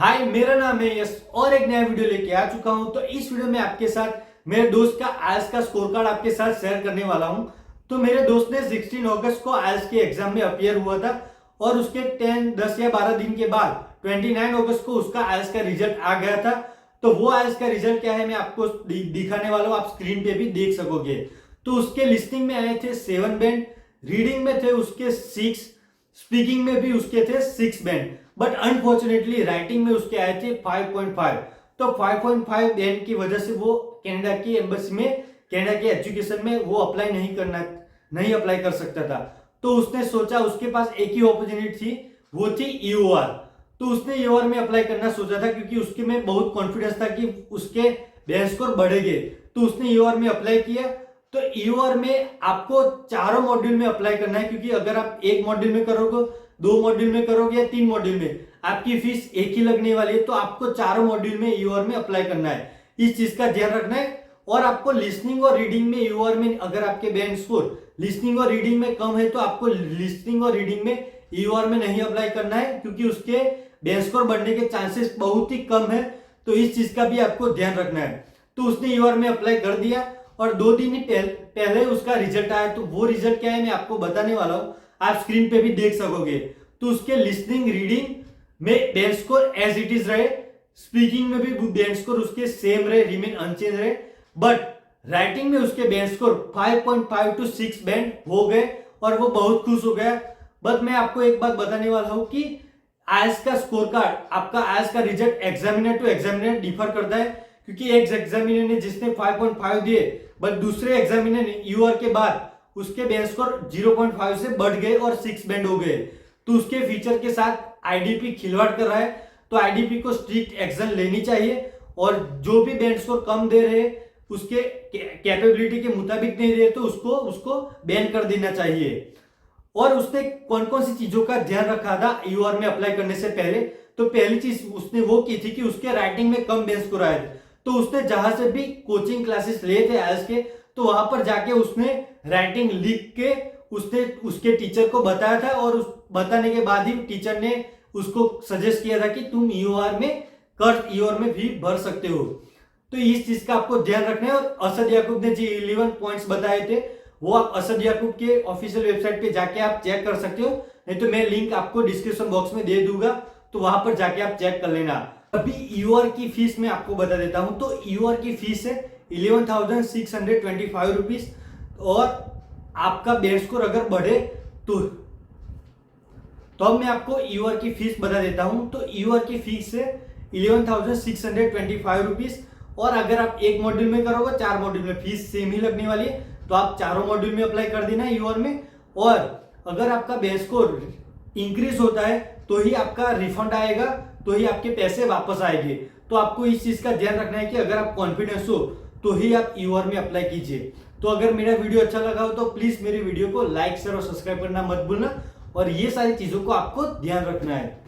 हाय, मेरा नाम है यश और एक नया वीडियो लेके आ चुका हूं। तो इस वीडियो में आपके साथ मेरे दोस्त का आईएलटीएस का स्कोर कार्ड आपके साथ शेयर करने वाला हूं। तो मेरे दोस्त ने 16 अगस्त को आईएलटीएस के एग्जाम में अपीयर हुआ था और उसके 10 या 12 दिन के बाद 29 अगस्त को उसका आईएलटीएस का रिजल्ट आ गया था। तो वो आईएलटीएस का रिजल्ट क्या है मैं आपको दिखाने वाला हूँ, आप स्क्रीन पे भी देख सकोगे। तो उसके लिस्टिंग में आए थे 7 बैंड, रीडिंग में थे उसके 6, स्पीकिंग में भी उसके थे 6 बैंड, बट अनफॉर्चुनेटली राइटिंग में उसके आए थे 5.5। तो 5.5 बैंड की वजह से वो कनाडा की एम्बेसी में, कनाडा के एजुकेशन में वो नहीं अप्लाई कर सकता था। तो उसने सोचा, उसके पास एक ही अपॉर्चुनिटी थी, वो थी ईओआर। तो उसने ईओआर में अप्लाई करना सोचा था क्योंकि उसके में बहुत कॉन्फिडेंस था कि उसके बैंड स्कोर बढ़ेंगे। तो उसने ईओआर में अप्लाई किया। तो ईओआर में आपको चारों मॉड्यूल में अप्लाई करना है, क्योंकि अगर आप एक मॉड्यूल में करोगे, 2 मॉड्यूल में करोगे या 3 मॉड्यूल में, आपकी फीस एक ही लगने वाली है। तो आपको चारों मॉड्यूल में ईओआर में अप्लाई करना है, इस चीज का ध्यान रखना है। और आपको लिसनिंग और रीडिंग में ईओआर में अगर आपके बैंड स्कोर लिसनिंग और रीडिंग में कम है तो आपको लिसनिंग और रीडिंग में ईओआर में नहीं अप्लाई करना है, क्योंकि उसके बैंड स्कोर बढ़ने के चांसेस बहुत ही कम है। तो इस चीज का भी आपको ध्यान रखना है। तो उसने ईओआर में अप्लाई कर दिया और 2 दिन ही पहले उसका रिजल्ट आया। तो वो रिजल्ट क्या है मैं आपको बताने वाला हूं, आप स्क्रीन पे भी देख सकोगे। तो उसके लिसनिंग रीडिंग में band score as it is रहे, स्पीकिंग में भी बैंड स्कोर उसके सेम रहे, रिमेन अनचेंज रहे, बट राइटिंग में उसके बैंड स्कोर 5.5 to 6 बैंड हो गए और वो बहुत खुश हो गया। बट मैं आपको एक बात बताने वाला हूं कि आईएलटीएस का स्कोर कार्ड, आपका आईएलटीएस का result examiner to examiner differ करता है, क्योंकि एक एग्जामिनर ने जिसने 5.5 दिए, बट दूसरे एग्जामिनर ने ईओआर के बाद उसके बैंड स्कोर 0.5 से बढ़ गए और 6 बैंड हो गए। तो उसके फीचर के साथ आईडीपी खिलवाड़ कर रहा है। तो आईडीपी को स्ट्रिक्ट एक्शन लेनी चाहिए और जो भी बैंड स्कोर कम दे रहे उसके कैपेबिलिटी के मुताबिक नहीं दे तो उसको बैन कर देना चाहिए। और उसने कौन कौन सी चीजों का ध्यान रखा था ईओआर में अप्लाई करने से पहले, तो पहली चीज उसने वो की थी कि उसके राइटिंग में कम बैंड स्कोर आए थे। तो उसने जहां से भी कोचिंग क्लासेस लिए थे आईएलटीएस के, तो वहां पर जाके उसने राइटिंग लिख के उसने उसके टीचर को बताया था, और उस बताने के बाद ही टीचर ने उसको सजेस्ट किया था कि तुम ईओआर में भी भर सकते हो। तो इस चीज का आपको ध्यान रखना है। और असद याकूब ने जो 11 पॉइंट्स बताए थे वो आप असद याकूब के ऑफिशियल वेबसाइट पे जाके आप चेक कर सकते हो, नहीं तो मैं लिंक आपको डिस्क्रिप्शन बॉक्स में दे दूंगा, तो वहां पर जाके आप चेक कर लेना। अभी ईओआर की फीस मैं आपको बता देता हूं। तो ईओआर की फीस है 11,625 रुपीज। और आपका बैंड स्कोर अगर बढ़े तो अब मैं आपको ईओआर की फीस बता देता हूं। तो ईओआर की फीस है 11,625 रुपीज। और अगर आप एक मॉड्यूल में करोगे, 4 मॉड्यूल में फीस सेम ही लगने वाली है, तो आप चारों मॉड्यूल में अप्लाई कर देना ईओआर में। और अगर आपका बैंड स्कोर इंक्रीज होता है तो ही आपका रिफंड आएगा, तो ही आपके पैसे वापस आएंगे। तो आपको इस चीज का ध्यान रखना है कि अगर आप कॉन्फिडेंस हो तो ही आप ईओआर में अप्लाई कीजिए। तो अगर मेरा वीडियो अच्छा लगा हो तो प्लीज मेरे वीडियो को लाइक शेयर और सब्सक्राइब करना मत भूलना, और ये सारी चीजों को आपको ध्यान रखना है।